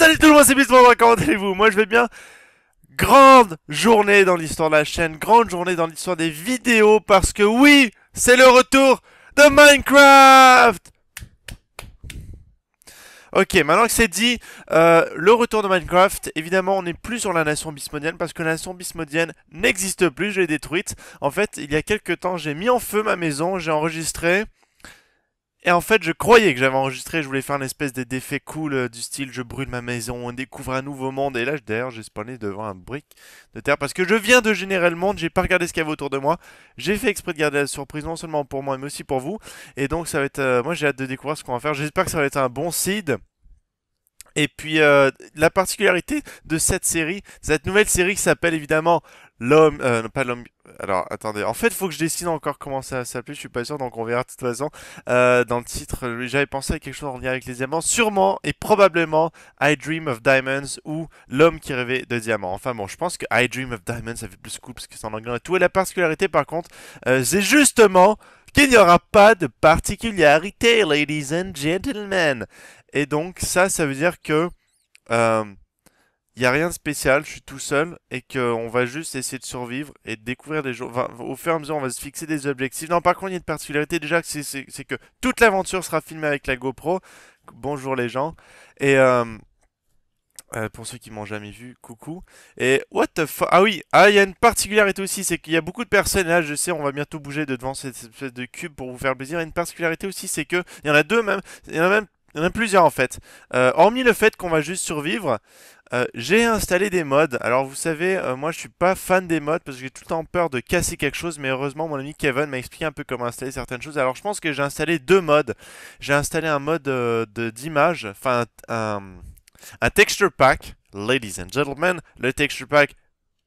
Salut tout le monde, c'est Bismarck, comment allez-vous? Moi je vais bien. Grande journée dans l'histoire de la chaîne, grande journée dans l'histoire des vidéos, parce que oui, c'est le retour de Minecraft. Ok, maintenant que c'est dit, le retour de Minecraft, évidemment on n'est plus sur la nation bismodienne, parce que la nation bismodienne n'existe plus, je l'ai détruite. En fait, il y a quelques temps, j'ai mis en feu ma maison, j'ai enregistré. Et en fait, je croyais que j'avais enregistré, je voulais faire une espèce d'effet cool du style je brûle ma maison, on découvre un nouveau monde. Et là, d'ailleurs, j'ai spawné devant un brick de terre parce que je viens de générer le monde, j'ai pas regardé ce qu'il y avait autour de moi. J'ai fait exprès de garder la surprise non seulement pour moi mais aussi pour vous. Et donc, ça va être. Moi, j'ai hâte de découvrir ce qu'on va faire. J'espère que ça va être un bon seed. Et puis la particularité de cette nouvelle série qui s'appelle évidemment l'homme, non, pas l'homme. Alors attendez, en fait il faut que je décide encore comment ça s'appelle, je suis pas sûr, donc on verra de toute façon. Dans le titre, j'avais pensé à quelque chose en lien avec les diamants, sûrement et probablement I Dream of Diamonds ou l'homme qui rêvait de diamants. Enfin bon, je pense que I Dream of Diamonds ça fait plus cool parce que c'est en anglais et tout. Et la particularité par contre, c'est justement qu'il n'y aura pas de particularité, ladies and gentlemen. Et donc ça veut dire que euh, il n'y a rien de spécial, je suis tout seul et qu'on va juste essayer de survivre et de découvrir des choses. Enfin, au fur et à mesure, on va se fixer des objectifs. Non, par contre, il y a une particularité déjà, c'est que toute l'aventure sera filmée avec la GoPro. Bonjour les gens. Et pour ceux qui m'ont jamais vu, coucou. Et what the fuck. Ah oui, ah, il y a une particularité aussi, c'est qu'il y a beaucoup de personnes, et là je sais, on va bientôt bouger de devant cette espèce de cube pour vous faire plaisir. Et une particularité aussi, c'est que, il y en a deux même, il y en a plusieurs en fait. Hormis le fait qu'on va juste survivre, j'ai installé des mods. Alors vous savez, moi je suis pas fan des mods parce que j'ai tout le temps peur de casser quelque chose, mais heureusement mon ami Kevin m'a expliqué un peu comment installer certaines choses. Alors je pense que j'ai installé deux mods. J'ai installé un mode d'image, enfin un texture pack, ladies and gentlemen, le texture pack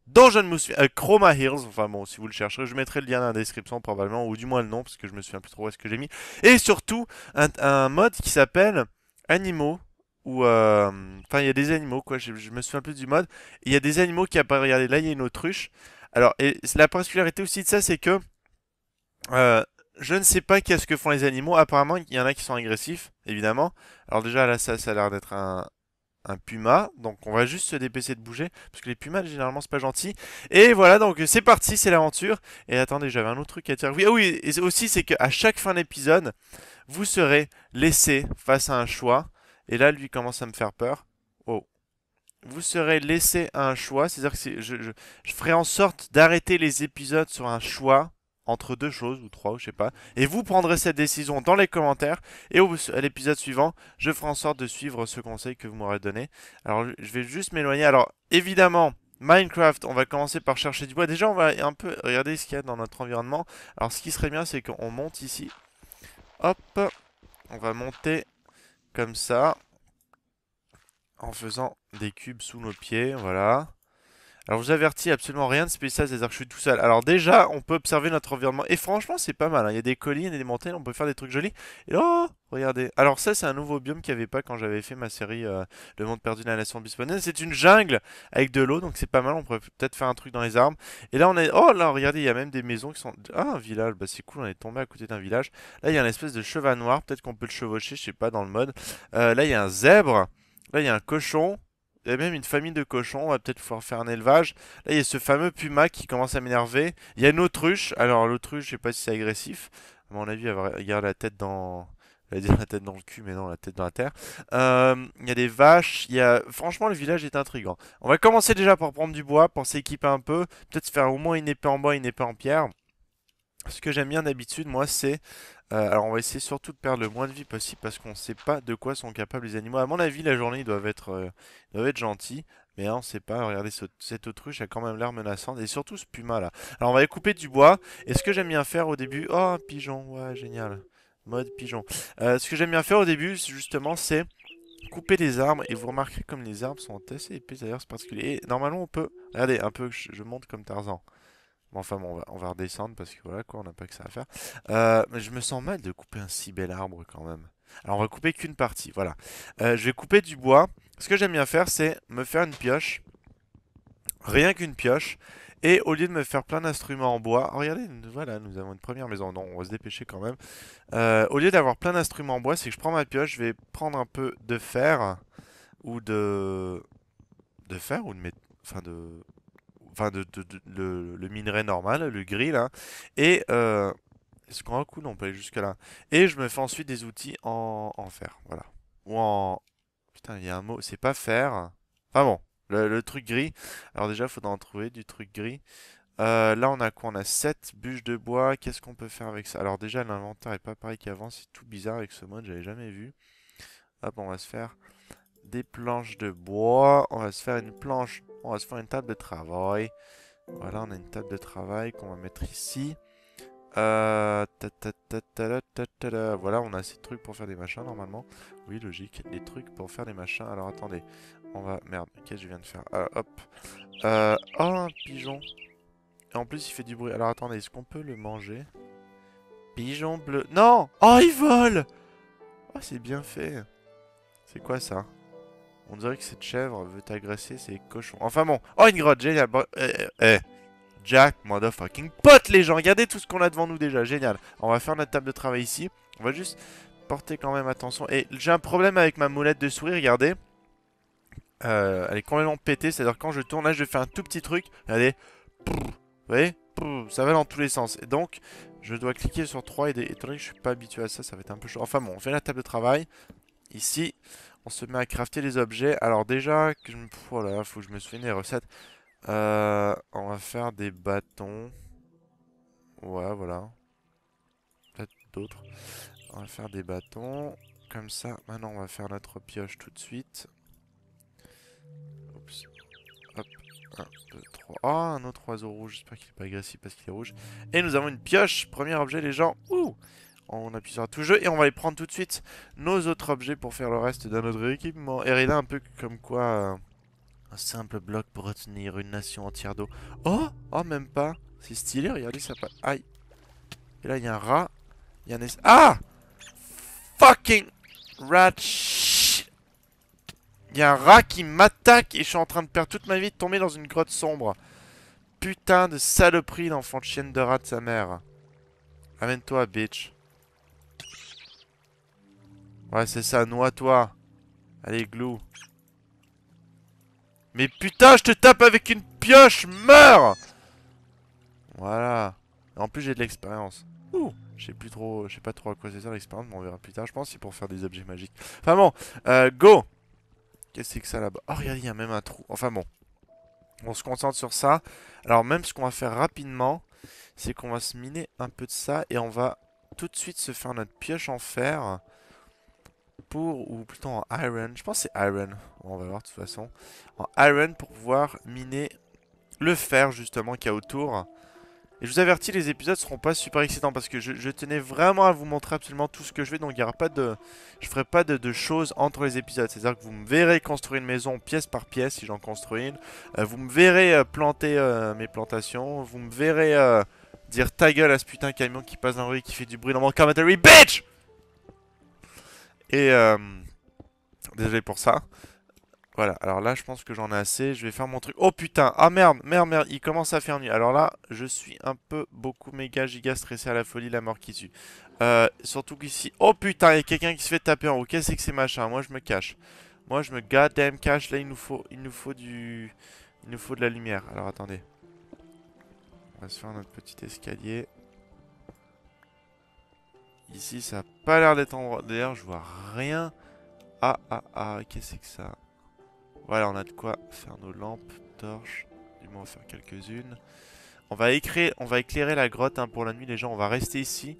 dont je ne me souviens, Chroma Hills, enfin bon, si vous le chercherez, je mettrai le lien dans la description probablement, ou du moins le nom, parce que je me souviens plus trop où est-ce que j'ai mis. Et surtout, un mode qui s'appelle Animaux, ou enfin il y a des animaux, quoi, je me souviens plus du mode. Il y a des animaux qui apparaissent, regardez, là il y a une autruche. Alors, et la particularité aussi de ça, c'est que euh, je ne sais pas qu'est-ce que font les animaux. Apparemment, il y en a qui sont agressifs, évidemment. Alors déjà, là, ça a l'air d'être un puma, donc on va juste se dépêcher de bouger, parce que les pumas généralement c'est pas gentil. Et voilà, donc c'est parti, c'est l'aventure. Et attendez, j'avais un autre truc à dire. Oui, ah oui, et aussi c'est qu'à chaque fin d'épisode, vous serez laissé face à un choix. Et là, lui commence à me faire peur. Oh. Vous serez laissé à un choix, c'est-à-dire que je ferai en sorte d'arrêter les épisodes sur un choix entre deux choses, ou trois, ou je sais pas. Et vous prendrez cette décision dans les commentaires. Et à l'épisode suivant, je ferai en sorte de suivre ce conseil que vous m'aurez donné. Alors, je vais juste m'éloigner. Alors, évidemment, Minecraft, on va commencer par chercher du bois. Déjà, on va un peu regarder ce qu'il y a dans notre environnement. Alors, ce qui serait bien, c'est qu'on monte ici. Hop, on va monter comme ça, en faisant des cubes sous nos pieds, voilà. Alors je vous avertis, absolument rien de spécial, c'est-à-dire que je suis tout seul. Alors déjà, on peut observer notre environnement. Et franchement, c'est pas mal, hein. Il y a des collines et des montagnes, on peut faire des trucs jolis. Et oh, regardez. Alors ça, c'est un nouveau biome qu'il n'y avait pas quand j'avais fait ma série Le Monde Perdu de la Nation Bisponène. C'est une jungle avec de l'eau, donc c'est pas mal. On pourrait peut-être faire un truc dans les arbres. Et là, on est... Oh là, regardez, il y a même des maisons qui sont... Ah, un village, bah c'est cool, on est tombé à côté d'un village. Là, il y a une espèce de cheval noir, peut-être qu'on peut le chevaucher, je sais pas, dans le mode. Là, il y a un zèbre. Là, il y a un cochon. Il y a même une famille de cochons, on va peut-être pouvoir faire un élevage. Là, il y a ce fameux puma qui commence à m'énerver. Il y a une autruche. Alors, l'autruche, je sais pas si c'est agressif. À mon avis, elle garde la tête dans... Je vais dire la tête dans le cul, mais non, la tête dans la terre. Il y a des vaches. Il y a... Franchement, le village est intriguant. On va commencer déjà par prendre du bois, pour s'équiper un peu. Peut-être faire au moins une épée en bois, une épée en pierre. Ce que j'aime bien d'habitude, moi, c'est... alors, on va essayer surtout de perdre le moins de vie possible parce qu'on ne sait pas de quoi sont capables les animaux. À mon avis, la journée, ils doivent être gentils. Mais là, on ne sait pas. Regardez, cette autruche a quand même l'air menaçante. Et surtout ce puma là. Alors, on va couper du bois. Et ce que j'aime bien faire au début... Oh, un pigeon. Ouais, génial. Mode pigeon. Ce que j'aime bien faire au début, justement, c'est couper les arbres. Et vous remarquerez comme les arbres sont assez épais d'ailleurs, c'est particulier. Et normalement, on peut... Regardez, un peu, je monte comme Tarzan. Bon, enfin, bon, on va redescendre parce que voilà, quoi, on n'a pas que ça à faire. Mais je me sens mal de couper un si bel arbre quand même. Alors, on va couper qu'une partie, voilà. Je vais couper du bois. Ce que j'aime bien faire, c'est me faire une pioche. Rien qu'une pioche. Et au lieu de me faire plein d'instruments en bois, oh, regardez, voilà, nous avons une première maison. Non, on va se dépêcher quand même. Au lieu d'avoir plein d'instruments en bois, c'est que je prends ma pioche, je vais prendre un peu de fer. ou de fer ou de le minerai normal, le gris là. Et est-ce qu'on va cool, on peut aller jusque là. Et je me fais ensuite des outils en fer, voilà. Ou en putain, il y a un mot, c'est pas fer. Enfin bon, le truc gris. Alors déjà, il faudra en trouver du truc gris. Là, on a quoi? On a 7 bûches de bois. Qu'est-ce qu'on peut faire avec ça? Alors déjà, l'inventaire est pas pareil qu'avant. C'est tout bizarre avec ce mode, j'avais jamais vu. Hop, on va se faire des planches de bois. On va se faire une planche. On va se faire une table de travail. Voilà, on a une table de travail qu'on va mettre ici. Voilà, on a ces trucs pour faire des machins normalement. Oui, logique. Des trucs pour faire des machins. Alors attendez. On va... Merde, qu'est-ce que je viens de faire? Hop. Oh, un pigeon. Et en plus, il fait du bruit. Alors attendez, est-ce qu'on peut le manger? Pigeon bleu. Non! Oh, il vole! Oh, c'est bien fait. C'est quoi ça? On dirait que cette chèvre veut t'agresser, c'est cochon. Enfin bon. Oh, une grotte, génial. Bon, Jack, motherfucking pot, les gens. Regardez tout ce qu'on a devant nous déjà, génial. On va faire notre table de travail ici. On va juste porter quand même attention. Et j'ai un problème avec ma molette de souris, regardez. Elle est complètement pétée, c'est-à-dire quand je tourne, là je fais un tout petit truc. Regardez. Vous voyez? Ça va dans tous les sens. Et donc, je dois cliquer sur 3 et étant donné que je suis pas habitué à ça, ça va être un peu chaud. Enfin bon, on fait la table de travail. Ici, on se met à crafter les objets. Alors déjà, que je me... Oh là là, faut que je me souvienne des recettes. On va faire des bâtons. Ouais, voilà. Peut-être d'autres. On va faire des bâtons. Comme ça, maintenant on va faire notre pioche tout de suite. Oups. Hop. 1, 2, 3. Oh, un autre oiseau rouge. J'espère qu'il n'est pas agressif parce qu'il est rouge. Et nous avons une pioche. Premier objet, les gens. Ouh! On appuie sur tout jeu et on va les prendre tout de suite. Nos autres objets pour faire le reste de notre équipement. Et là, un peu comme quoi... un simple bloc pour retenir une nation entière d'eau. Oh! Oh, même pas. C'est stylé, regardez ça. Aïe. Et là, il y a un rat. Il y a un... Ah! Fucking rat shit. Il y a un rat qui m'attaque et je suis en train de perdre toute ma vie de tomber dans une grotte sombre. Putain de saloperie d'enfant de chienne de rat de sa mère. Amène-toi, bitch. Ouais, c'est ça, noie-toi. Allez, glou. Mais putain, je te tape avec une pioche, meurs! Voilà. En plus, j'ai de l'expérience. Ouh. Je sais pas trop à quoi ça sert l'expérience, mais on verra plus tard. Je pense que c'est pour faire des objets magiques. Enfin bon, go! Qu'est-ce que c'est que ça là-bas? Oh, regardez, il y a même un trou. Enfin bon, on se concentre sur ça. Alors même ce qu'on va faire rapidement, c'est qu'on va se miner un peu de ça et on va tout de suite se faire notre pioche en fer. Ou plutôt en iron. Je pense que c'est iron. Bon, on va voir de toute façon. En iron pour pouvoir miner le fer justement qu'il y a autour. Et je vous avertis, les épisodes seront pas super excitants parce que je tenais vraiment à vous montrer absolument tout ce que je fais. Donc il y aura pas de... Je ferai pas de choses entre les épisodes. C'est-à-dire que vous me verrez construire une maison pièce par pièce si j'en construis une. Vous me verrez planter mes plantations. Vous me verrez dire ta gueule à ce putain de camion qui passe dans la rue et qui fait du bruit dans mon commentary. Bitch! Et désolé pour ça. Voilà, alors là je pense que j'en ai assez, je vais faire mon truc. Oh putain, ah merde, merde, merde, il commence à faire nuit. Alors là, je suis un peu, beaucoup, méga, giga stressé à la folie, la mort qui tue. Surtout qu'ici, oh putain, il y a quelqu'un qui se fait taper en haut. Qu'est-ce que c'est que ces machins? Moi je me cache. Moi je me goddamn cache, là il nous faut de la lumière. Alors attendez. On va se faire notre petit escalier. Ici ça a pas l'air d'être endroit. D'ailleurs je vois rien. Ah ah ah, qu'est-ce que c'est que ça? Voilà, on a de quoi faire nos lampes, torches. Du moins, on va faire quelques-unes. On va éclairer la grotte hein, pour la nuit, les gens. On va rester ici.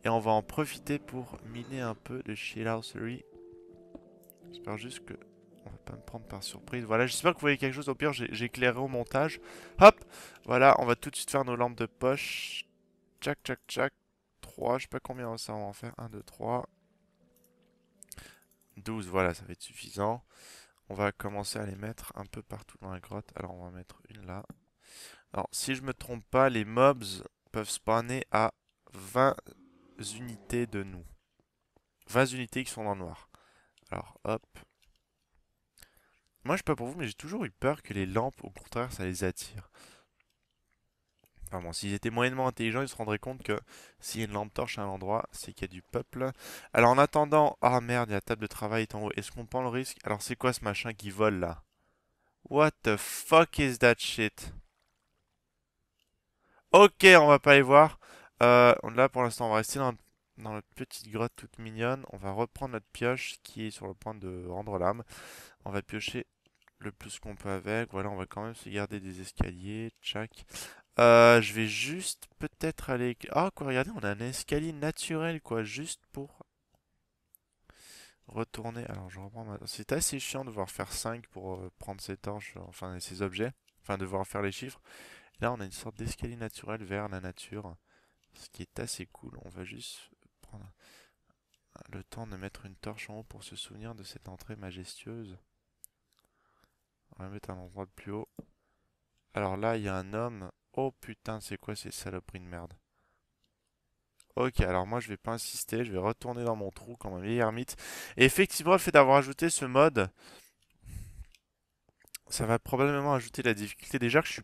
Et on va en profiter pour miner un peu de shithousery. J'espère juste que on va pas me prendre par surprise. Voilà, j'espère que vous voyez quelque chose. Au pire, j'éclairerai au montage. Hop! Voilà, on va tout de suite faire nos lampes de poche. Tchac, tchac, tchac. 3, je sais pas combien ça on va en faire. 1, 2, 3. 12, voilà, ça va être suffisant. On va commencer à les mettre un peu partout dans la grotte. Alors on va mettre une là. Alors si je me trompe pas, les mobs peuvent spawner à 20 unités de nous. 20 unités qui sont dans le noir. Alors hop. Moi je sais pas pour vous mais j'ai toujours eu peur que les lampes au contraire ça les attire. Enfin bon, s'ils étaient moyennement intelligents, ils se rendraient compte que s'il y a une lampe torche à un endroit, c'est qu'il y a du peuple. Alors en attendant... Ah merde, il y a la table de travail est en haut. Est-ce qu'on prend le risque? Alors c'est quoi ce machin qui vole là? What the fuck is that shit? Ok, on va pas aller voir. Là pour l'instant, on va rester dans notre petite grotte toute mignonne. On va reprendre notre pioche qui est sur le point de rendre l'âme. On va piocher le plus qu'on peut avec. Voilà, on va quand même se garder des escaliers. Tchac. Je vais juste peut-être aller... Ah quoi, regardez, on a un escalier naturel quoi, juste pour retourner. Alors je reprends ma... C'est assez chiant de devoir faire 5 pour prendre ces torches, enfin ces objets. Enfin, devoir faire les chiffres. Là, on a une sorte d'escalier naturel vers la nature. Ce qui est assez cool. On va juste prendre le temps de mettre une torche en haut pour se souvenir de cette entrée majestueuse. On va mettre un endroit de plus haut. Alors là, il y a un homme. Oh putain, c'est quoi ces saloperies de merde? Ok, alors moi je vais pas insister, je vais retourner dans mon trou comme un vieil ermite. Et effectivement, le fait d'avoir ajouté ce mode, ça va probablement ajouter la difficulté. Déjà que je suis...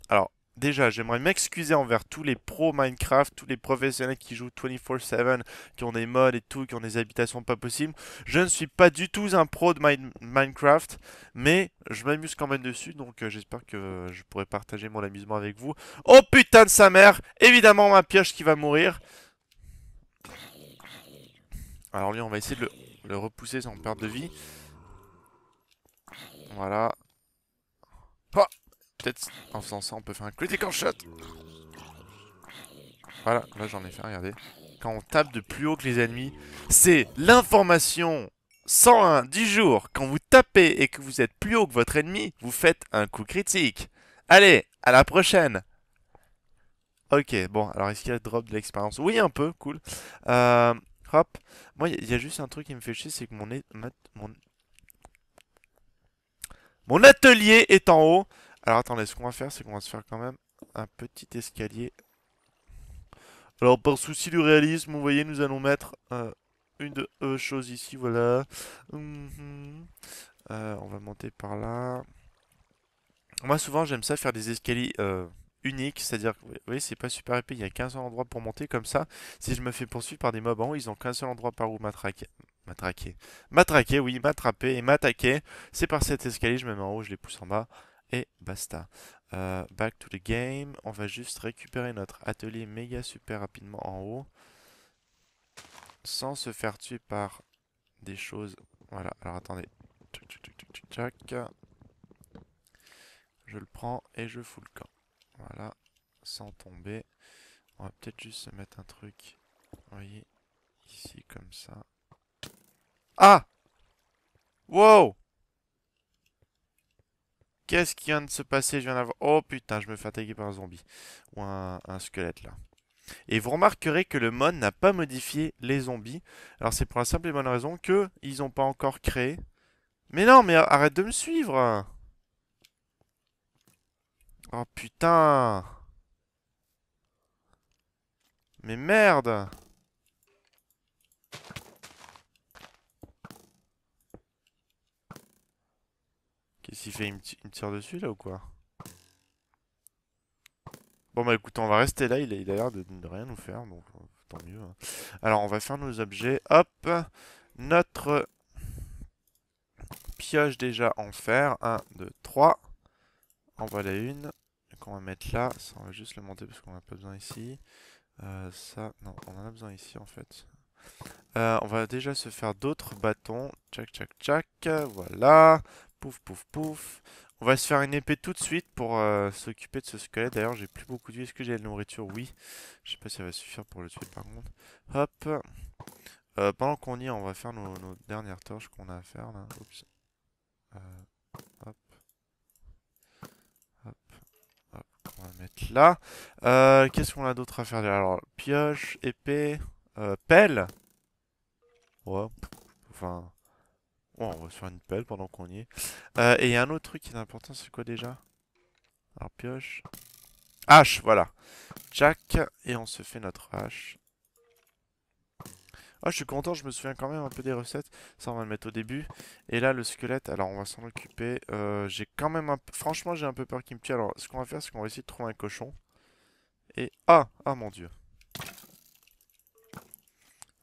Alors, déjà, j'aimerais m'excuser envers tous les pros Minecraft, tous les professionnels qui jouent 24/7, qui ont des mods et tout, qui ont des habitations pas possibles. Je ne suis pas du tout un pro de Minecraft, mais je m'amuse quand même dessus, donc j'espère que je pourrai partager mon amusement avec vous. Oh putain de sa mère! Évidemment, ma pioche qui va mourir. Alors lui, on va essayer de le repousser sans perte de vie. Voilà. Oh, peut-être en faisant ça, on peut faire un critical shot. Voilà, là j'en ai fait, regardez. Quand on tape de plus haut que les ennemis, c'est l'information 101 du jour. Quand vous tapez et que vous êtes plus haut que votre ennemi, vous faites un coup critique. Allez, à la prochaine. Ok, bon, alors est-ce qu'il y a drop de l'expérience? Oui, un peu, cool. Euh, Hop. Moi, il y a juste un truc qui me fait chier, c'est que mon atelier est en haut. Alors attendez, ce qu'on va faire, c'est qu'on va se faire quand même un petit escalier. Alors par souci du réalisme, vous voyez, nous allons mettre une chose ici, voilà. Mhm. On va monter par là. Moi souvent j'aime ça faire des escaliers uniques, c'est-à-dire que vous voyez, c'est pas super épais, il y a qu'un seul endroit pour monter comme ça. Si je me fais poursuivre par des mobs en haut, ils ont qu'un seul endroit par où m'attraquer. M'attraquer. M'attraquer, oui, m'attraper et m'attaquer. C'est par cet escalier, je me mets en haut, je les pousse en bas. Et basta. Back to the game. On va juste récupérer notre atelier méga super rapidement en haut. Sans se faire tuer par des choses. Voilà, alors attendez. Tchac, tchac, tchac, tchac, tchac. Je le prends et je fous le camp. Voilà, sans tomber. On va peut-être juste se mettre un truc. Vous voyez, ici comme ça. Ah! Wow! Qu'est-ce qui vient de se passer? Je viens d'avoir... Oh putain, je me fais attaquer par un zombie. Ou un squelette là. Et vous remarquerez que le mod n'a pas modifié les zombies. Alors c'est pour la simple et bonne raison que ils n'ont pas encore créé. Mais non, mais arrête de me suivre! Oh putain! Mais merde! Qu'est-ce qu'il fait? Il me tire dessus là ou quoi? Bon bah écoute, on va rester là, il a l'air de rien nous faire, donc tant mieux, hein. Alors on va faire nos objets. Hop! Notre pioche déjà en fer. Un, 2, 3. En voilà une. Donc on va mettre là. Ça, on va juste le monter parce qu'on n'a pas besoin ici. Ça, non, on en a besoin ici en fait. On va déjà se faire d'autres bâtons. Tchac, tchac, tchac. Voilà. Pouf, pouf, pouf. On va se faire une épée tout de suite pour s'occuper de ce squelette. D'ailleurs, j'ai plus beaucoup de vie. Est-ce que j'ai la nourriture? Oui. Je sais pas si ça va suffire pour le tuer par contre. Hop. Pendant qu'on y est, on va faire nos dernières torches qu'on a à faire là. Oups. Euh, hop, hop, hop. On va mettre là. Qu'est-ce qu'on a d'autre à faire? Alors, pioche, épée, pelle. Ouais. Enfin, ouais, on va se faire une pelle pendant qu'on y est. Et il y a un autre truc qui est important, c'est quoi déjà? Alors, pioche. Hache, voilà. Jack, et on se fait notre hache. Ah, je suis content, je me souviens quand même un peu des recettes. Ça, on va le mettre au début. Et là, le squelette, alors on va s'en occuper. J'ai quand même un peu... Franchement, j'ai un peu peur qu'il me tue. Alors, ce qu'on va faire, c'est qu'on va essayer de trouver un cochon. Et... Ah! Ah mon dieu.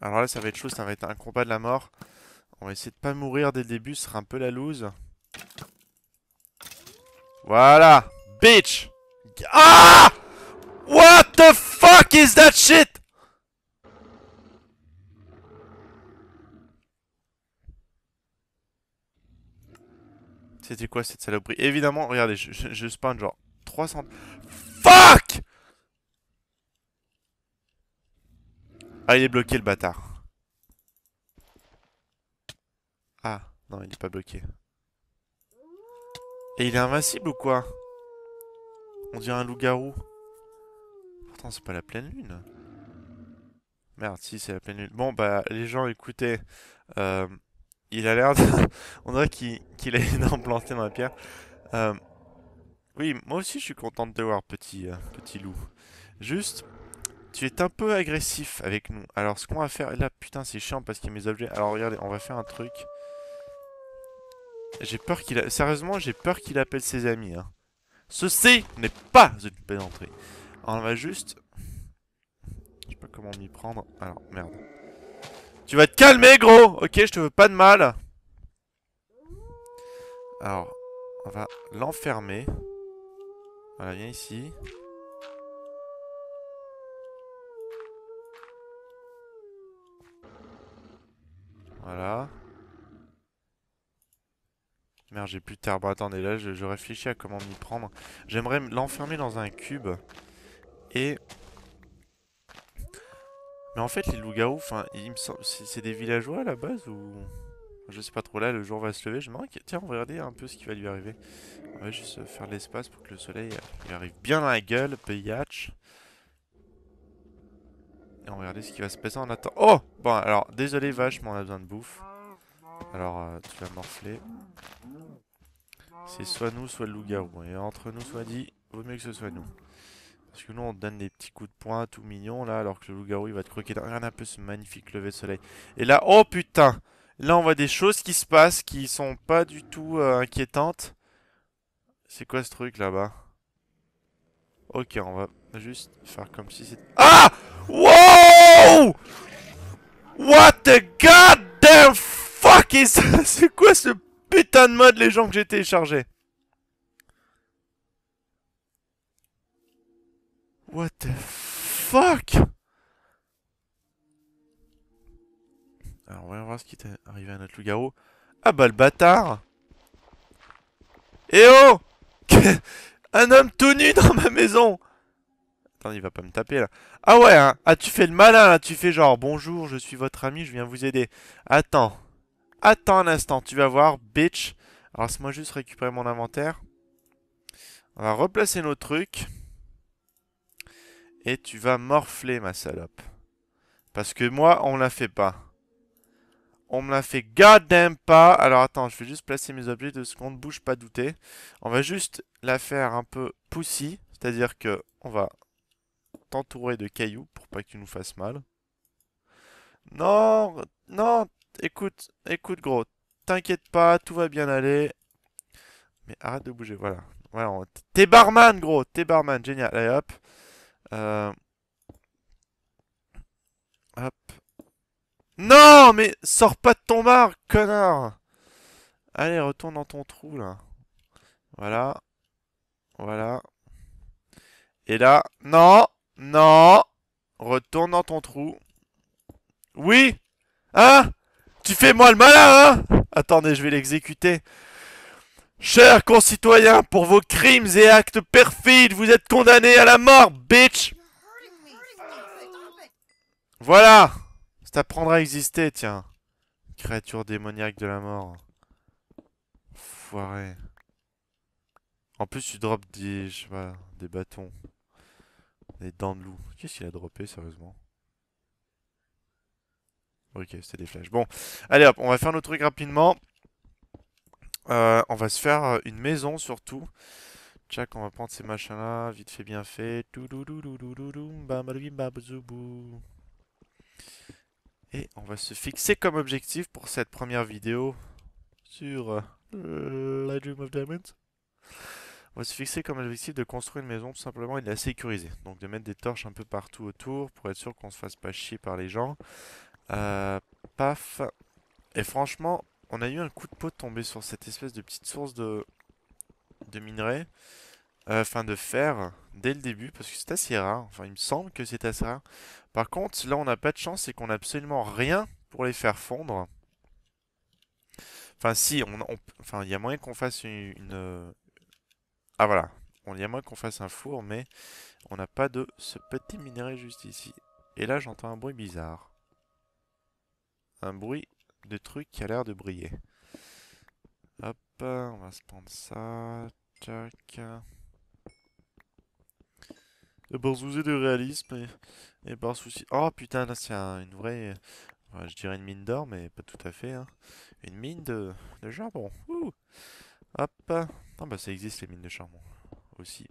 Alors là, ça va être chaud, ça va être un combat de la mort. On va essayer de pas mourir dès le début, ce sera un peu la loose. Voilà! Bitch! Ah! What the fuck is that shit? C'était quoi cette saloperie? Évidemment, regardez, je spawn genre 300... Fuck! Ah, il est bloqué le bâtard. Ah, non, il est pas bloqué. Et il est invincible ou quoi? On dirait un loup-garou. Pourtant, c'est pas la pleine lune. Merde, si, c'est la pleine lune. Bon, bah, les gens, écoutez. Euh, il a l'air de... On dirait qu'il a une dent plantée dans la pierre. Euh, oui, moi aussi, je suis content de te voir, petit loup. Juste, tu es un peu agressif avec nous. Alors, ce qu'on va faire... Là, putain, c'est chiant parce qu'il y a mes objets. Alors, regardez, on va faire un truc. J'ai peur qu'il... Sérieusement, j'ai peur qu'il appelle ses amis. Hein. Ceci n'est pas une plaisanterie. Alors, on va juste... Je sais pas comment m'y prendre. Alors, merde. Tu vas te calmer, gros. Ok, je te veux pas de mal. Alors, on va l'enfermer. Voilà, viens ici. Voilà. Merde, j'ai plus de terre. Bon, attendez, là, je réfléchis à comment m'y prendre. J'aimerais l'enfermer dans un cube. Et... Mais en fait, les loups-garous, enfin, il me semble... C'est des villageois à la base ou... Je sais pas trop, là, le jour va se lever. Je me demande, tiens, on va regarder un peu ce qui va lui arriver. On va juste faire de l'espace pour que le soleil lui arrive bien dans la gueule, payatch. Et on va regarder ce qui va se passer en attendant. Oh! Bon, alors, désolé, vache, mais on a besoin de bouffe. Alors, tu vas morfler. C'est soit nous, soit le loup-garou. Et entre nous, soit dit, vaut mieux que ce soit nous. Parce que nous, on te donne des petits coups de poing tout mignons, là, alors que le loup-garou, il va te croquer dans... Regarde un peu ce magnifique lever de soleil. Et là, oh putain! Là, on voit des choses qui se passent qui sont pas du tout inquiétantes. C'est quoi ce truc, là-bas? Ok, on va juste faire comme si c'était... Ah! Wow! What the goddamn fuck is... C'est quoi ce putain de mode, les gens que j'ai téléchargé? What the fuck? Alors, on va voir ce qui est arrivé à notre loup-garou. Ah bah, le bâtard! Eh oh! Un homme tout nu dans ma maison! Attends, il va pas me taper là. Ah ouais, hein? Ah, tu fais le malin là, tu fais genre bonjour, je suis votre ami, je viens vous aider. Attends. Attends un instant, tu vas voir, bitch. Alors, laisse-moi juste récupérer mon inventaire. On va replacer nos trucs. Et tu vas morfler, ma salope. Parce que moi, on me la fait pas. On me la fait goddamn pas. Alors attends, je vais juste placer mes objets 2 secondes, bouge pas douter. On va juste la faire un peu pussy. C'est-à-dire que on va t'entourer de cailloux pour pas que tu nous fasses mal. Non, non, écoute gros. T'inquiète pas, tout va bien aller. Mais arrête de bouger, voilà. Voilà, t'es barman gros, t'es barman, génial. Allez hop. Euh, hop. Non, mais sors pas de ton bar, connard. Allez, retourne dans ton trou là. Voilà, voilà. Et là, non, non. Retourne dans ton trou. Oui. Hein? Tu fais moi le malin, hein? Attendez, je vais l'exécuter. Chers concitoyens, pour vos crimes et actes perfides, vous êtes condamnés à la mort, bitch! Voilà! Ça t'apprendra à exister, tiens. Créature démoniaque de la mort. Foiré. En plus, tu drops des, je sais pas, des bâtons. Des dents de loup. Qu'est-ce qu'il a droppé, sérieusement? Ok, c'était des flèches. Bon, allez hop, on va faire nos trucs rapidement. On va se faire une maison, surtout. Tchac, on va prendre ces machins-là, vite fait, bien fait. Et on va se fixer comme objectif pour cette première vidéo sur la Dream of Diamonds. On va se fixer comme objectif de construire une maison tout simplement et de la sécuriser. Donc de mettre des torches un peu partout autour pour être sûr qu'on se fasse pas chier par les gens. Euh, Paf. Et franchement, on a eu un coup de peau de tomber sur cette espèce de petite source de minerais. Enfin de fer dès le début parce que c'est assez rare. Enfin, il me semble que c'est assez rare. Par contre, là, on n'a pas de chance, c'est qu'on a absolument rien pour les faire fondre. Enfin, si, enfin, il y a moyen qu'on fasse ah voilà, il y a moyen qu'on fasse un four, mais on n'a pas de ce petit minerai juste ici. Et là, j'entends un bruit bizarre. Un bruit de truc qui a l'air de briller. Hop, on va se prendre ça. Tac. Et par souci de réalisme et par souci... Oh putain, là c'est une vraie... je dirais une mine d'or, mais pas tout à fait. Hein. Une mine de charbon. Ouh. Hop. Ah bah ça existe les mines de charbon aussi.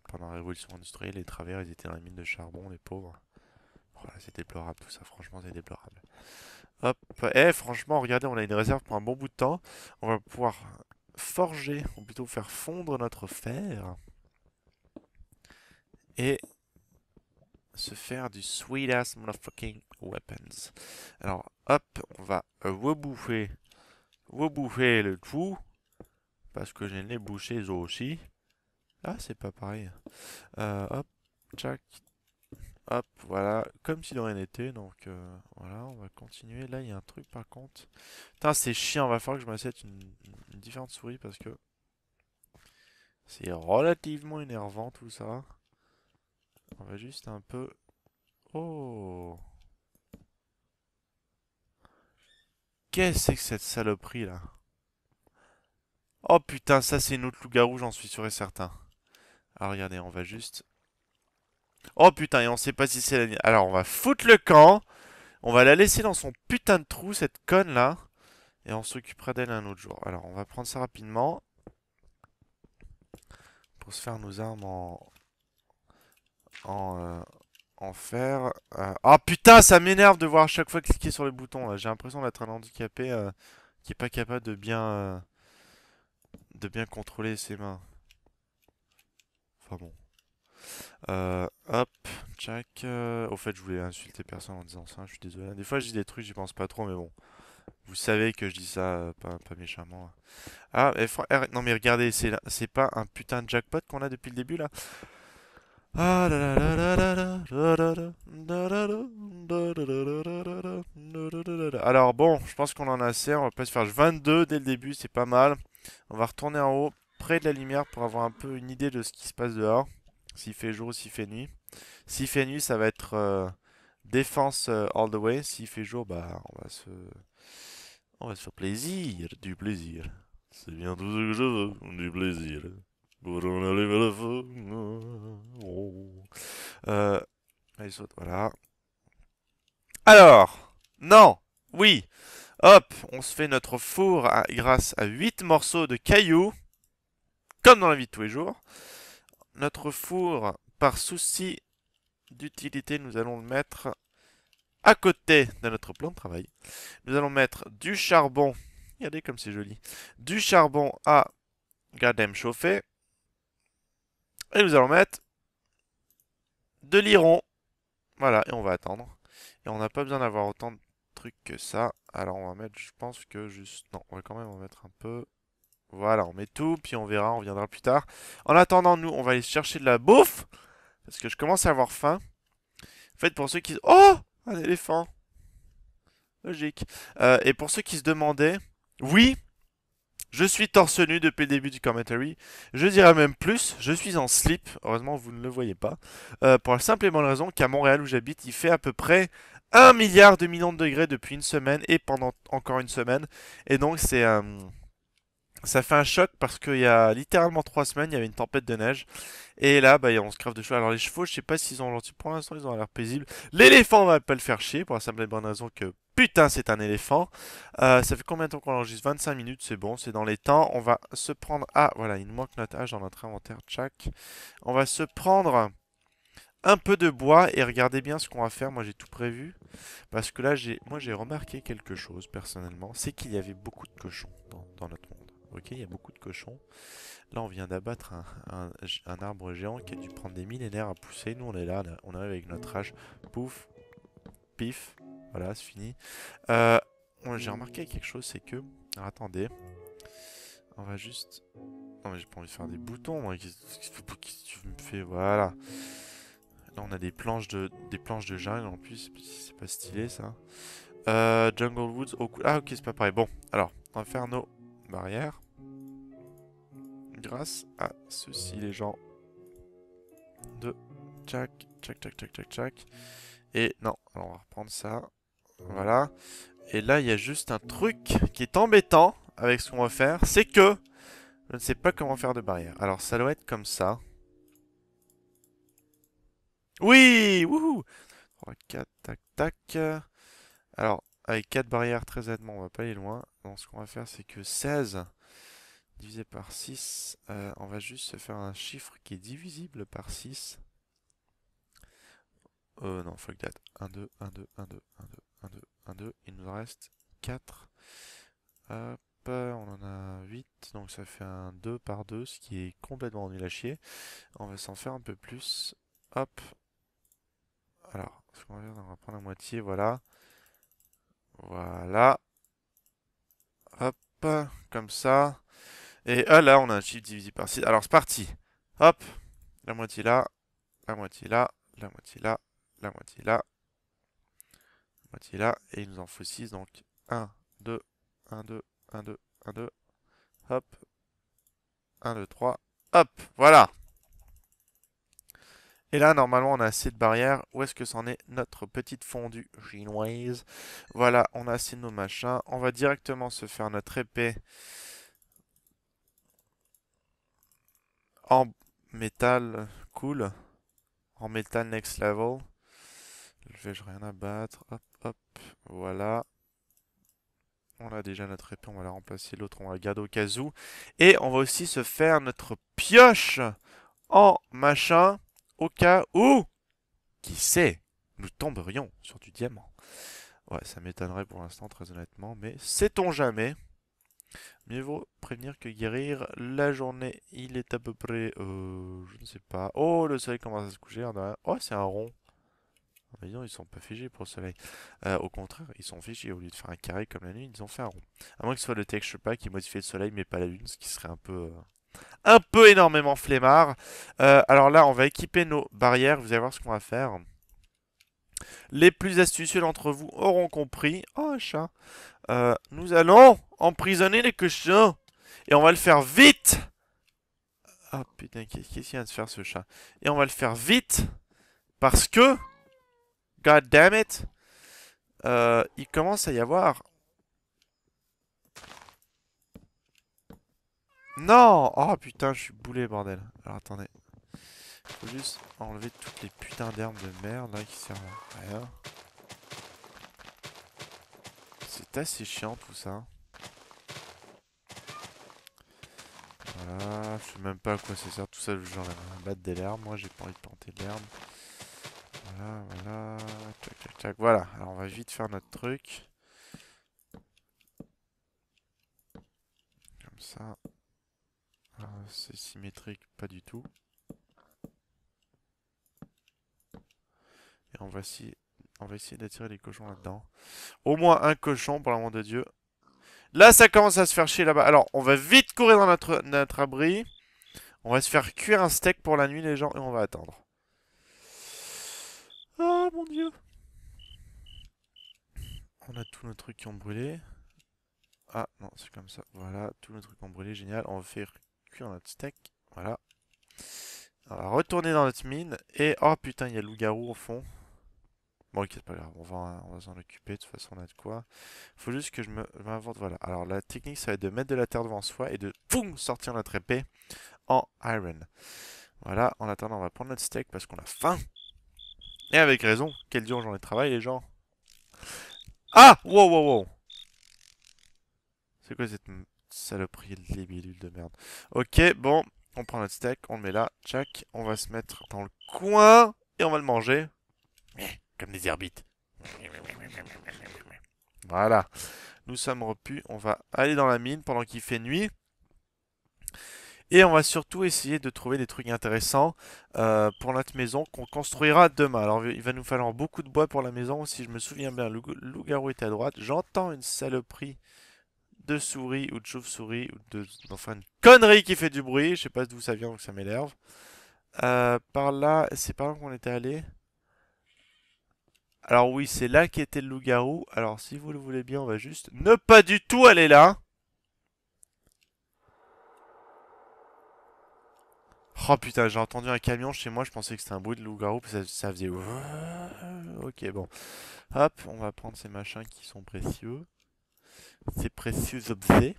Pendant la révolution industrielle, les travers, ils étaient dans les mines de charbon, les pauvres. Voilà, c'est déplorable tout ça, franchement c'est déplorable. Hop. Eh franchement, regardez, on a une réserve pour un bon bout de temps. On va pouvoir forger, ou plutôt faire fondre notre fer. Et se faire du sweet ass motherfucking weapons. Alors, hop, on va rebouffer le tout. Parce que j'ai les bouchés aussi. Ah, c'est pas pareil. Hop, tchac. Hop, voilà. Comme si de rien n'était. Donc, voilà, on va continuer. Là, il y a un truc par contre. Putain, c'est chiant. Il va falloir que je m'achète une différente souris parce que c'est relativement énervant tout ça. On va juste un peu... Oh! Qu'est-ce que c'est que cette saloperie là? Oh putain, ça c'est une autre loup-garou, j'en suis sûr et certain. Alors regardez, on va juste... Oh putain, et on sait pas si c'est la... Alors on va foutre le camp. On va la laisser dans son putain de trou, cette conne là. Et on s'occupera d'elle un autre jour. Alors on va prendre ça rapidement. Pour se faire nos armes en, euh, en fer. Oh putain, ça m'énerve de voir à chaque fois cliquer sur le bouton. J'ai l'impression d'être un handicapé qui est pas capable de bien contrôler ses mains. Enfin bon. Hop, check. Au fait, je voulais insulter personne en disant ça, je suis désolé. Des fois, je dis des trucs, j'y pense pas trop, mais bon. Vous savez que je dis ça pas méchamment. Ah, non mais regardez, c'est pas un putain de jackpot qu'on a depuis le début là. Ah là là là là là là là là là là là là là. Alors bon, je pense qu'on en a assez. On va pas se faire 22 dès le début, c'est pas mal. On va retourner en haut, près de la lumière, pour avoir un peu une idée de ce qui se passe dehors. S'il fait jour ou s'il fait nuit. S'il fait nuit, ça va être défense all the way. S'il fait jour, bah on va se faire plaisir, du plaisir. C'est bien tout ce que je veux, du plaisir. Pour en aller vers la fin. Oh. Allez, saute, voilà. Alors, non, oui, hop, on se fait notre four grâce à 8 morceaux de cailloux, comme dans la vie de tous les jours. Notre four, par souci d'utilité, nous allons le mettre à côté de notre plan de travail. Nous allons mettre du charbon. Regardez comme c'est joli. Du charbon à goddamn chauffer. Et nous allons mettre de l'iron. Voilà, et on va attendre. Et on n'a pas besoin d'avoir autant de trucs que ça. Alors on va mettre, je pense que juste... Non, on va quand même en mettre un peu. Voilà, on met tout, puis on verra, on viendra plus tard. En attendant, nous, on va aller chercher de la bouffe. Parce que je commence à avoir faim. En fait, pour ceux qui... Oh! Un éléphant. Logique. Et pour ceux qui se demandaient, oui, je suis torse nu depuis le début du commentary. Je dirais même plus, je suis en slip. Heureusement, vous ne le voyez pas. Pour la simple et bonne raison qu'à Montréal où j'habite, il fait à peu près 1 milliard de millions de degrés depuis une semaine et pendant encore une semaine. Et donc, ça fait un choc parce qu'il y a littéralement 3 semaines, il y avait une tempête de neige. Et là, bah, on se crève de chaud. Alors les chevaux, je sais pas s'ils ont gentil. Pour l'instant, ils ont l'air paisibles. L'éléphant, on va pas le faire chier pour la simple et bonne raison que putain, c'est un éléphant. Ça fait combien de temps qu'on enregistre? 25 minutes, c'est bon, c'est dans les temps. On va se prendre... Ah, voilà, il nous manque notre âge dans notre inventaire. Tchac. On va se prendre un peu de bois et regardez bien ce qu'on va faire. Moi, j'ai tout prévu. Parce que là, moi, j'ai remarqué quelque chose, personnellement. C'est qu'il y avait beaucoup de cochons dans notre monde. Ok, il y a beaucoup de cochons. Là, on vient d'abattre un arbre géant qui a dû prendre des millénaires à pousser. Nous, on est là, on arrive avec notre hache. Pouf, pif. Voilà, c'est fini. Euh, j'ai remarqué quelque chose, c'est que... Alors, attendez. On va juste... Non, mais j'ai pas envie de faire des boutons, moi. Qu'est-ce que tu me fais? Voilà. Là, on a des planches de jungle, en plus. C'est pas stylé, ça. Jungle Woods. Ah, ok, c'est pas pareil. Bon, alors, on va faire nos barrières. Grâce à ceci, les gens. De tchac, tchac, tchac, tchac, tchac, tchac. Et non, alors on va reprendre ça. Voilà. Et là, il y a juste un truc qui est embêtant avec ce qu'on va faire. C'est que je ne sais pas comment faire de barrière. Alors, ça doit être comme ça. Oui! Wouhou! 3, 4, tac, tac. Alors, avec 4 barrières, très honnêtement, on va pas aller loin. Donc, ce qu'on va faire, c'est que 16 divisé par 6, on va juste se faire un chiffre qui est divisible par 6. Non, fuck that. 1, 2, 1, 2, 1, 2, 1, 2, 1, 2, 1, 2. Il nous reste 4. Hop, on en a 8. Donc ça fait un 2 par 2, ce qui est complètement nul à chier. On va s'en faire un peu plus. Hop. Alors, ce qu'on va faire, on va prendre la moitié, voilà. Voilà. Hop, comme ça. Et ah, là, on a un chiffre divisé par 6. Alors, c'est parti. Hop. La moitié là, la moitié là, la moitié là, la moitié là, la moitié là. Et il nous en faut 6, donc 1, 2, 1, 2, 1, 2, 1, 2. Hop. 1, 2, 3. Hop. Voilà. Et là, normalement, on a assez de barrières. Où est-ce que c'en est notre petite fondue chinoise? Voilà, on a assez de nos machins. On va directement se faire notre épée en métal cool. En métal next level. Vais-je rien à battre? Hop, hop. Voilà. On a déjà notre épée, on va la remplacer. L'autre, on va la garder au cas où. Et on va aussi se faire notre pioche en machin au cas où, qui sait, nous tomberions sur du diamant. Ouais, ça m'étonnerait pour l'instant, très honnêtement, mais sait-on jamais? Mieux vaut prévenir que guérir. La journée, il est à peu près, je ne sais pas. Oh, le soleil commence à se coucher. Oh, c'est un rond. Ah, bah, dis donc, ils sont pas figés pour le soleil. Au contraire, ils sont figés. Au lieu de faire un carré comme la nuit, ils ont fait un rond. À moins que ce soit le texture pack qui modifie le soleil, mais pas la lune, ce qui serait un peu énormément flemmard. Alors là, on va équiper nos barrières. Vous allez voir ce qu'on va faire. Les plus astucieux d'entre vous auront compris. Oh, un chat. Nous allons emprisonner les cochons. Et on va le faire vite. Ah putain, qu'est-ce qu'il vient de faire ce chat? Et on va le faire vite. Parce que... God damn it. Il commence à y avoir... Non! Oh putain, je suis boulé, bordel. Alors attendez. Faut juste enlever toutes les putains d'herbes de merde là qui servent à rien. C'est assez chiant tout ça. Voilà, je sais même pas à quoi ça sert tout ça, genre battre de l'herbe. Moi j'ai pas envie de planter de l'herbe. Voilà, voilà. Tac, tac, tac. Voilà, alors on va vite faire notre truc. Comme ça. C'est symétrique, pas du tout. Et on va essayer d'attirer les cochons là-dedans. Au moins un cochon, pour l'amour de Dieu. Là, ça commence à se faire chier là-bas. Alors, on va vite courir dans notre abri. On va se faire cuire un steak pour la nuit, les gens, et on va attendre. Oh mon Dieu. On a tous nos trucs qui ont brûlé. Ah, non, c'est comme ça. Voilà, tous nos trucs ont brûlé, génial. On va faire cuire notre steak. Voilà. On va retourner dans notre mine. Et, oh putain, il y a le loup-garou au fond. Bon, ok, c'est pas grave, on va s'en occuper, de toute façon, on a de quoi. Faut juste que je m'invente, voilà. Alors, la technique, ça va être de mettre de la terre devant soi et de, boum, sortir notre épée en iron. Voilà, en attendant, on va prendre notre steak parce qu'on a faim. Et avec raison, quelle dure journée de travail, les gens. Ah! Wow, wow, wow! C'est quoi cette saloperie de libellule de merde? Ok, bon, on prend notre steak, on le met là, tchac. On va se mettre dans le coin et on va le manger. Comme des herbites. Voilà. Nous sommes repus. On va aller dans la mine pendant qu'il fait nuit. Et on va surtout essayer de trouver des trucs intéressants pour notre maison qu'on construira demain. Alors il va nous falloir beaucoup de bois pour la maison. Si je me souviens bien, le loup-garou est à droite. J'entends une saloperie de souris ou de chauve-souris ou de... Enfin une connerie qui fait du bruit. Je sais pas d'où ça vient donc ça m'énerve. Par là, c'est par là qu'on était allé. Alors oui, c'est là qu'était le loup-garou. Alors si vous le voulez bien, on va juste ne pas du tout aller là. Oh putain, j'ai entendu un camion chez moi, je pensais que c'était un bruit de loup-garou, ça faisait... Ok, bon. Hop, on va prendre ces machins qui sont précieux. Ces précieux objets.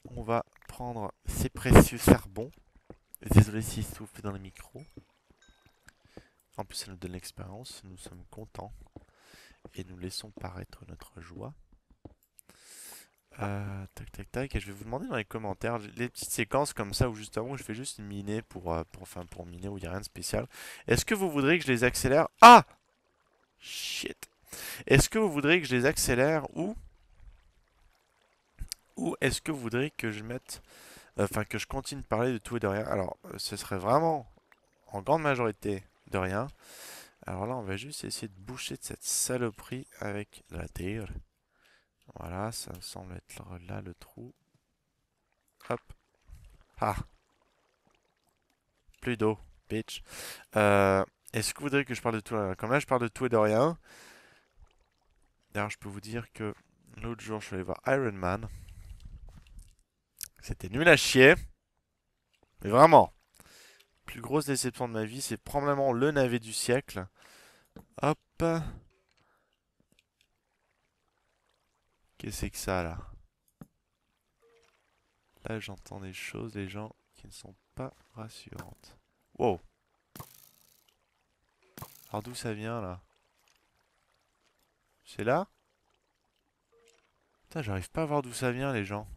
On va prendre ces précieux charbons. Désolé s'il souffle dans les micros. En plus, ça nous donne l'expérience, nous sommes contents. Et nous laissons paraître notre joie. Tac tac tac, et je vais vous demander dans les commentaires les petites séquences comme ça où justement je fais juste miner pour miner où il n'y a rien de spécial. Est-ce que vous voudrez que je les accélère? Ah! Shit! Est-ce que vous voudrez que je les accélère ou est-ce que vous voudrez que je mette enfin que je continue de parler de tout et de rien? Alors ce serait vraiment en grande majorité de rien. Alors là on va juste essayer de boucher de cette saloperie avec de la terre. Voilà, ça me semble être là le trou. Hop. Ah! Plus d'eau, bitch. Est-ce que vous voudrez que je parle de tout? Comme là, je parle de tout et de rien. D'ailleurs, je peux vous dire que l'autre jour, je suis allé voir Iron Man. C'était nul à chier. Mais vraiment, plus grosse déception de ma vie, c'est probablement le navet du siècle. Hop. Qu'est-ce que c'est que ça, là? Là, j'entends des choses, des gens qui ne sont pas rassurantes. Wow. Alors d'où ça vient, là? C'est là? Putain, j'arrive pas à voir d'où ça vient, les gens.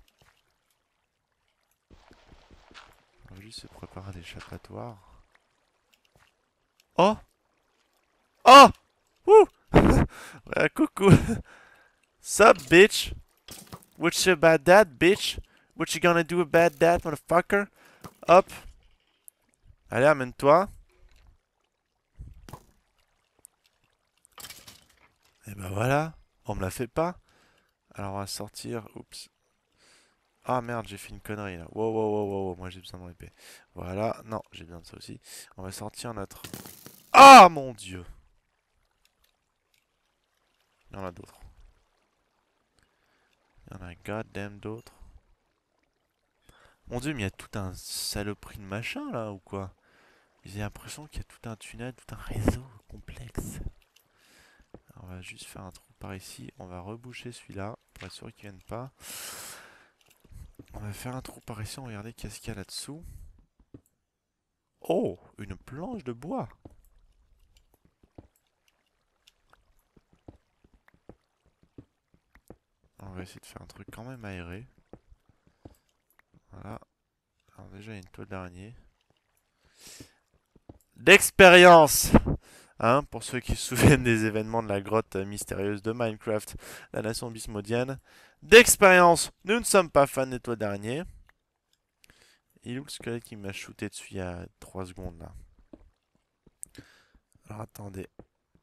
On va juste se préparer à l'échappatoire. Oh! Oh! Wouh! Ouais, coucou! Sup, bitch? What you about that, bitch? What you gonna do about that, motherfucker? Hop! Allez, amène-toi. Et ben voilà. On me la fait pas. Alors, on va sortir. Oups. Ah merde, j'ai fait une connerie là. Wow, wow, wow, wow, wow. Moi j'ai besoin de mon épée. Voilà. Non, j'ai besoin de ça aussi. On va sortir notre... Ah mon dieu! Il y en a d'autres. Il y en a goddamn d'autres. Mon dieu, mais il y a tout un saloperie de machin là ou quoi? J'ai l'impression qu'il y a tout un tunnel, tout un réseau complexe. Alors, on va juste faire un trou par ici. On va reboucher celui-là pour être sûr qu'il ne vienne pas. On va faire un trou par ici. On va regarder qu'est-ce qu'il y a là-dessous. Oh, une planche de bois. On va essayer de faire un truc quand même aéré. Voilà. Alors déjà, il y a une toile d'araignée. D'expérience! Hein, pour ceux qui se souviennent des événements de la grotte mystérieuse de Minecraft, la nation bismodienne. D'expérience, nous ne sommes pas fans des toiles d'araignée. Il est où le squelette qui m'a shooté dessus il y a 3 secondes là? Alors attendez.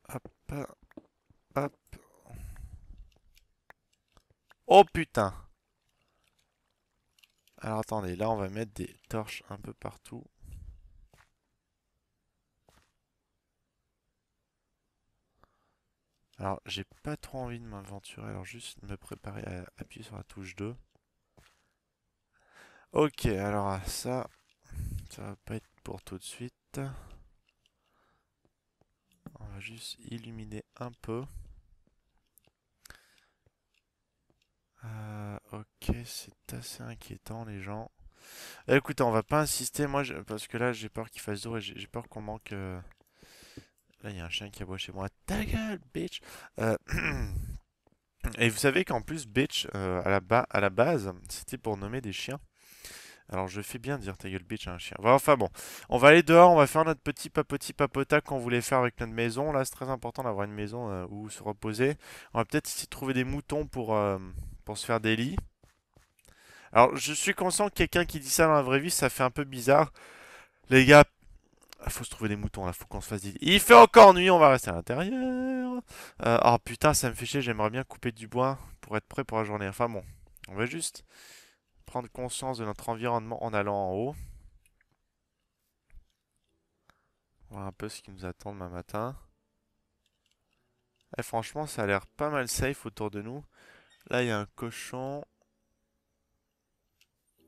Hop, hop. Oh putain! Alors attendez, là on va mettre des torches un peu partout. Alors j'ai pas trop envie de m'aventurer, alors juste me préparer à appuyer sur la touche 2. Ok, alors ça va pas être pour tout de suite. On va juste illuminer un peu. Ok, c'est assez inquiétant les gens. Écoutez, on va pas insister, moi, parce que là j'ai peur qu'il fasse jour et j'ai peur qu'on manque... Là il y a un chien qui aboie chez moi. Ta gueule, bitch! Euh, Et vous savez qu'en plus, bitch, à la base, c'était pour nommer des chiens. Alors je fais bien dire ta gueule bitch à un chien. Enfin bon, on va aller dehors, on va faire notre petit papota qu'on voulait faire avec notre maison. Là, c'est très important d'avoir une maison où se reposer. On va peut-être essayer de trouver des moutons pour se faire des lits. Alors, je suis conscient que quelqu'un qui dit ça dans la vraie vie, ça fait un peu bizarre. Les gars, faut se trouver des moutons là, faut qu'on se fasse des... Il fait encore nuit, on va rester à l'intérieur. Oh putain, ça me fait chier, j'aimerais bien couper du bois pour être prêt pour la journée. Enfin bon, on va juste prendre conscience de notre environnement en allant en haut. Voir un peu ce qui nous attend demain matin. Et franchement, ça a l'air pas mal safe autour de nous. Là, il y a un cochon.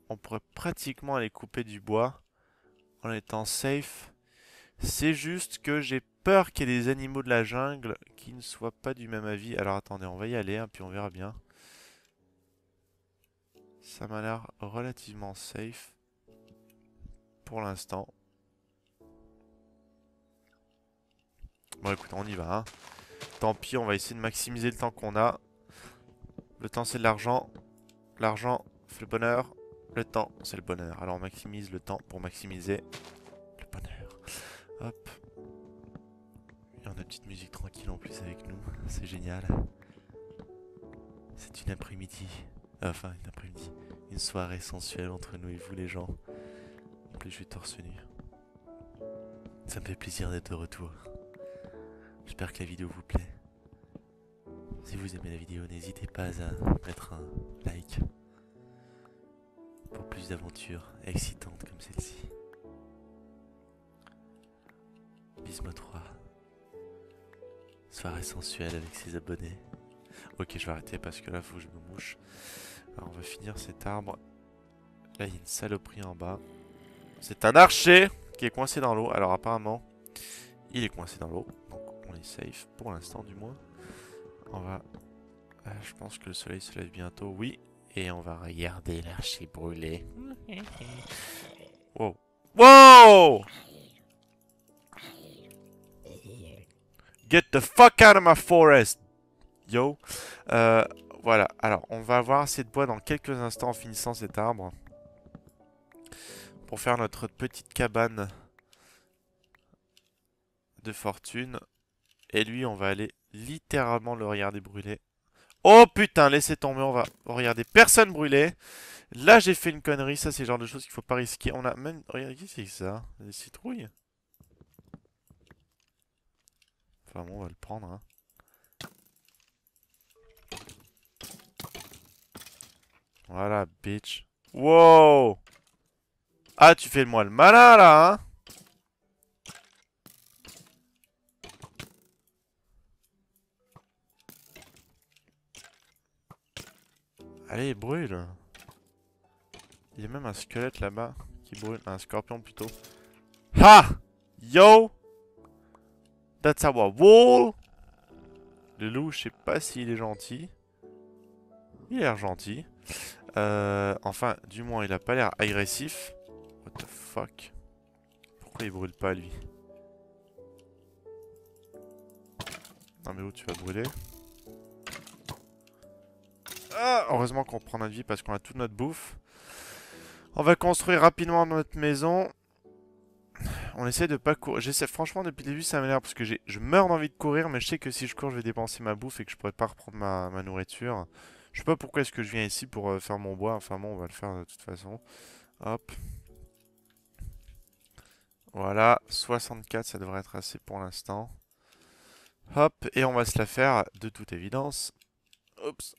On pourrait pratiquement aller couper du bois en étant safe. C'est juste que j'ai peur qu'il y ait des animaux de la jungle qui ne soient pas du même avis. Alors attendez, on va y aller, hein, puis on verra bien. Ça m'a l'air relativement safe pour l'instant. Bon écoute, on y va. Hein. Tant pis, on va essayer de maximiser le temps qu'on a. Le temps c'est de l'argent. L'argent fait le bonheur. Le temps c'est le bonheur. Alors on maximise le temps pour maximiser le bonheur. Hop. Et on a une petite musique tranquille en plus avec nous. C'est génial. C'est une après-midi. Enfin, une après-midi. Une soirée sensuelle entre nous et vous les gens. En plus je suis torse nu. Ça me fait plaisir d'être de retour. J'espère que la vidéo vous plaît. Si vous aimez la vidéo, n'hésitez pas à mettre un like pour plus d'aventures excitantes comme celle-ci. Bismo 3. Soirée sensuelle avec ses abonnés. Ok, je vais arrêter parce que là, faut que je me mouche. Alors, on va finir cet arbre. Là, il y a une saloperie en bas. C'est un archer qui est coincé dans l'eau. Alors, apparemment, il est coincé dans l'eau. Donc, on est safe pour l'instant, du moins. On va... je pense que le soleil se lève bientôt. Oui. Et on va regarder l'archer brûler. Wow. Wow! Get the fuck out of my forest! Yo. Voilà. Alors, on va avoir assez de bois dans quelques instants en finissant cet arbre. Pour faire notre petite cabane de fortune. Et lui, on va aller littéralement le regarder brûler. Oh putain, laissez tomber, on va regarder personne brûler. Là, j'ai fait une connerie, ça c'est le genre de choses qu'il faut pas risquer. On a même... Regardez, qu'est-ce que c'est ça? Des citrouilles? Enfin bon, on va le prendre, hein. Voilà, bitch. Wow! Ah, tu fais le moi le malin, là, hein? Allez, brûle. Il y a même un squelette là-bas qui brûle. Un scorpion plutôt. Ha! Yo! That's our wall! Le loup, je sais pas s'il est gentil. Il a l'air gentil. Enfin, du moins, il a pas l'air agressif. What the fuck? Pourquoi il brûle pas, lui? Non mais où tu vas brûler? Ah, heureusement qu'on prend notre vie parce qu'on a toute notre bouffe. On va construire rapidement notre maison. On essaie de pas courir. J'essaie, franchement, depuis le début, ça m'énerve parce que je meurs d'envie de courir, mais je sais que si je cours, je vais dépenser ma bouffe et que je pourrais pas reprendre ma nourriture. Je sais pas pourquoi est-ce que je viens ici pour faire mon bois. Enfin bon, on va le faire de toute façon. Hop. Voilà, 64, ça devrait être assez pour l'instant. Hop, et on va se la faire de toute évidence. Oups.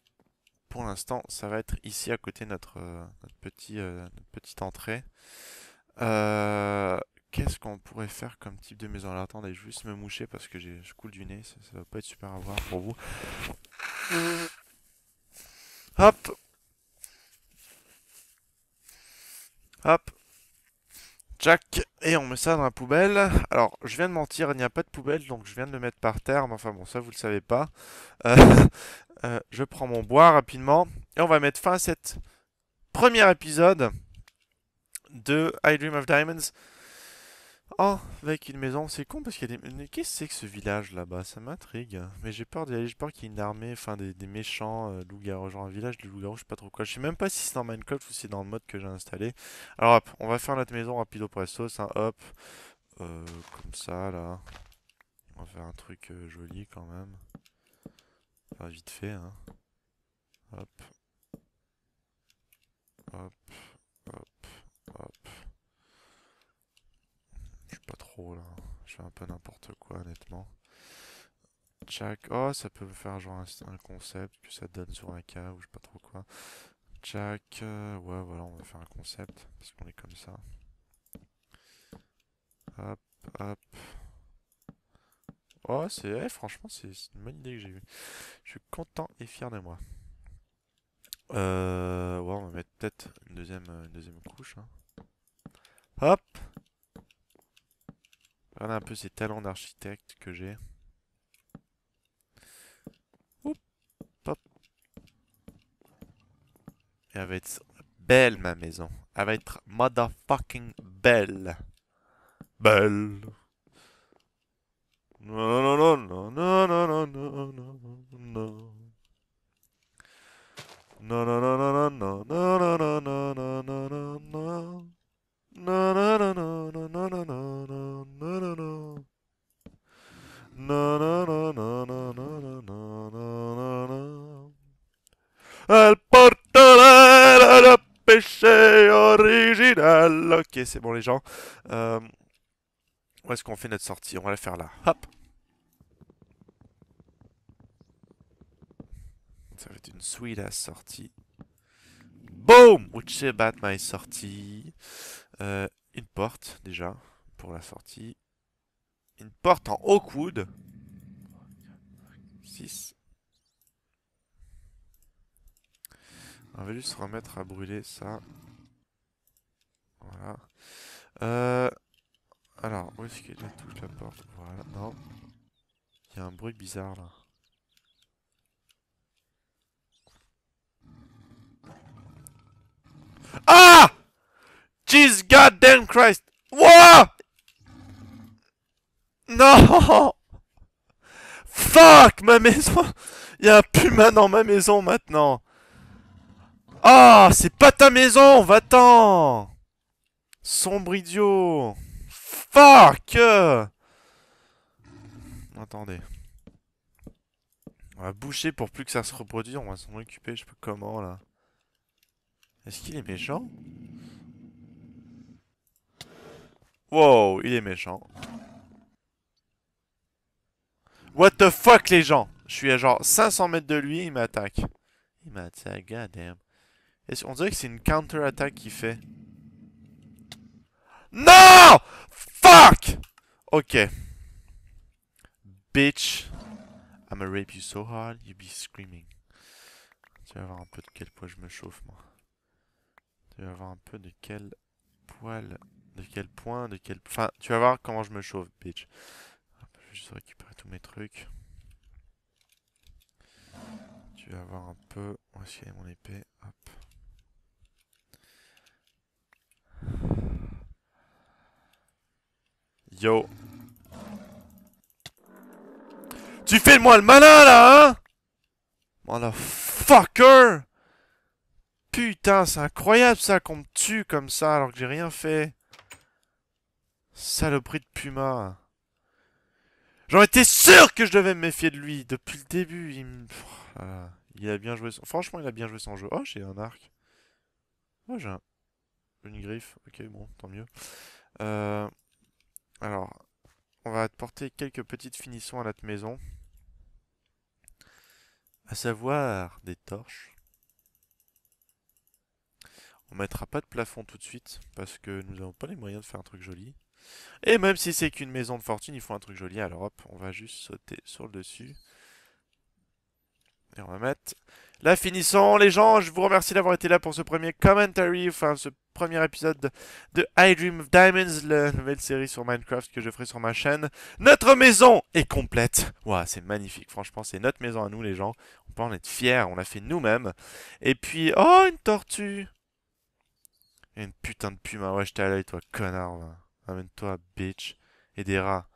Pour l'instant, ça va être ici à côté de notre petite entrée. Qu'est-ce qu'on pourrait faire comme type de maison? Alors attendez, je vais juste me moucher parce que je coule du nez. Ça va pas être super à voir pour vous. Hop, hop. Jack, et on met ça dans la poubelle. Alors, je viens de mentir, il n'y a pas de poubelle, donc je viens de le mettre par terre. Mais enfin bon, ça vous le savez pas. Euh, je prends mon bois rapidement. Et on va mettre fin à cet premier épisode de I Dream of Diamonds. Oh, avec une maison, c'est con parce qu'il y a des... Mais qu'est-ce que c'est que ce village là-bas? Ça m'intrigue. Mais j'ai peur d'y aller, j'ai peur qu'il y ait une armée, enfin des méchants loups-garous, genre un village de loups-garous, je sais pas trop quoi. Je sais même pas si c'est dans Minecraft ou si c'est dans le mode que j'ai installé. Alors hop, on va faire notre maison rapido presto, hein, hop. Comme ça là. On va faire un truc joli quand même. Enfin vite fait, hein. Hop. fais un peu n'importe quoi, honnêtement. Jack. Oh, ça peut me faire genre un concept que ça donne sur un cas ou je sais pas trop quoi. Jack. Ouais, voilà, on va faire un concept parce qu'on est comme ça. Hop, hop. Oh, franchement, c'est une bonne idée que j'ai eue. Je suis content et fier de moi. Ouais, on va mettre peut-être une deuxième couche, hein. Hop! Regardez un peu ces talents d'architecte que j'ai. Hop, hop. Et elle va être belle, ma maison. Elle va être motherfucking belle. Belle. Non, non, non, non, non, non, non, non, non, non. Non, non, non, non, non, non, non, non, non, non, non, non, non. Non, non, non, non, non, non, non, non, non, non, non, non. Non, non, non, non, non, non, non, non, non, non, non. Elle porte l'air le péché original. Ok, c'est bon les gens. Où est-ce qu'on fait notre sortie? On va la faire là. Hop. Ça va être une sweet ass sortie. Boom! Which about my sortie. Une porte déjà pour la sortie. Une porte en oakwood. 6. On va juste remettre à brûler ça. Voilà. Alors, où est-ce qu'elle touche la porte? Voilà, non. Il y a un bruit bizarre là. Ah! Jesus goddamn Christ! Wow! Non! Fuck! Ma maison! Il y a un puma dans ma maison maintenant! Ah! C'est pas ta maison! Va-t'en! Sombre idiot! Fuck! Attendez. On va boucher pour plus que ça se reproduise. On va s'en occuper. Je sais pas comment là. Est-ce qu'il est méchant? Wow, il est méchant. What the fuck les gens? Je suis à genre 500 mètres de lui, il m'attaque. Il m'attaque, goddamn. On dirait que c'est une counter-attaque qu'il fait. Non! Fuck! Ok. Bitch. I'ma rape you so hard, you be screaming. Tu vas voir un peu de quel poids je me chauffe, moi. Tu vas voir un peu de quel poil, de quel point, de quel... Enfin, tu vas voir comment je me chauffe, bitch. Hop, je vais juste récupérer tous mes trucs. Tu vas voir un peu... Où est-ce qu'il est mon épée? Hop. Yo. Tu fais de moi le malin, là, hein? Motherfucker! Putain, c'est incroyable ça qu'on me tue comme ça alors que j'ai rien fait. Saloperie de puma. J'en étais sûr que je devais me méfier de lui depuis le début. Voilà. Il a bien joué son... Franchement, il a bien joué son jeu. Oh, j'ai un arc. Oh, une griffe. Ok, bon, tant mieux. Alors, on va apporter quelques petites finitions à notre maison. À savoir des torches. On mettra pas de plafond tout de suite parce que nous n'avons pas les moyens de faire un truc joli. Et même si c'est qu'une maison de fortune, il faut un truc joli. Alors hop, on va juste sauter sur le dessus. Et on va mettre la finition. Les gens, je vous remercie d'avoir été là pour ce premier commentary, enfin ce premier épisode de I Dream of Diamonds, la nouvelle série sur Minecraft que je ferai sur ma chaîne. Notre maison est complète. Waouh, c'est magnifique. Franchement, c'est notre maison à nous, les gens. On peut en être fiers. On l'a fait nous-mêmes. Et puis, oh, une tortue. Et une putain de puma. Ouais, je t'ai à l'œil, toi, connard. Va. Amène-toi, bitch. Et des rats.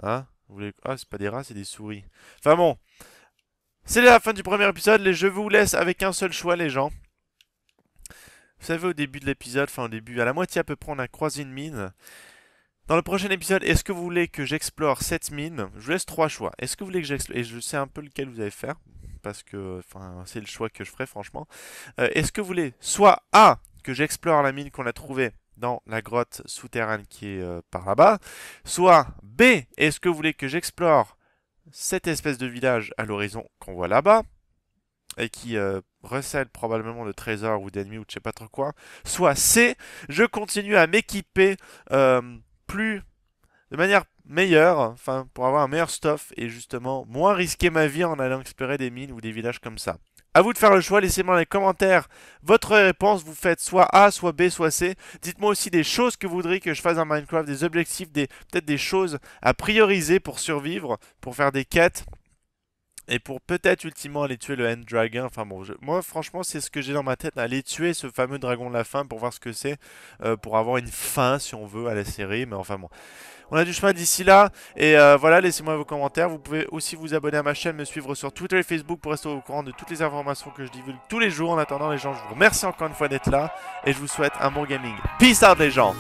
Hein? Vous voulez... Ah, c'est pas des rats, c'est des souris. Enfin bon. C'est la fin du premier épisode. Je vous laisse avec un seul choix, les gens. Vous savez, au début de l'épisode, enfin au début, à la moitié à peu près, on a croisé une mine. Dans le prochain épisode, est-ce que vous voulez que j'explore cette mine? Je vous laisse trois choix. Est-ce que vous voulez que j'explore... Et je sais un peu lequel vous allez faire. Parce que, enfin, c'est le choix que je ferai, franchement. Est-ce que vous voulez soit A, que j'explore la mine qu'on a trouvée dans la grotte souterraine qui est par là-bas. Soit B, est-ce que vous voulez que j'explore cette espèce de village à l'horizon qu'on voit là-bas et qui recèle probablement de trésors ou d'ennemis ou de je sais pas trop quoi. Soit C, je continue à m'équiper plus de manière meilleure, enfin pour avoir un meilleur stuff et justement moins risquer ma vie en allant explorer des mines ou des villages comme ça. À vous de faire le choix, laissez-moi dans les commentaires votre réponse, vous faites soit A, soit B, soit C. Dites-moi aussi des choses que vous voudriez que je fasse dans Minecraft, des objectifs, peut-être des choses à prioriser pour survivre, pour faire des quêtes. Et pour peut-être ultimement aller tuer le End Dragon. Enfin bon, moi franchement c'est ce que j'ai dans ma tête. Aller tuer ce fameux dragon de la fin pour voir ce que c'est. Pour avoir une fin si on veut à la série. Mais enfin bon. On a du chemin d'ici là. Et voilà, laissez-moi vos commentaires. Vous pouvez aussi vous abonner à ma chaîne, me suivre sur Twitter et Facebook pour rester au courant de toutes les informations que je divulgue tous les jours. En attendant les gens, je vous remercie encore une fois d'être là. Et je vous souhaite un bon gaming. Peace out les gens.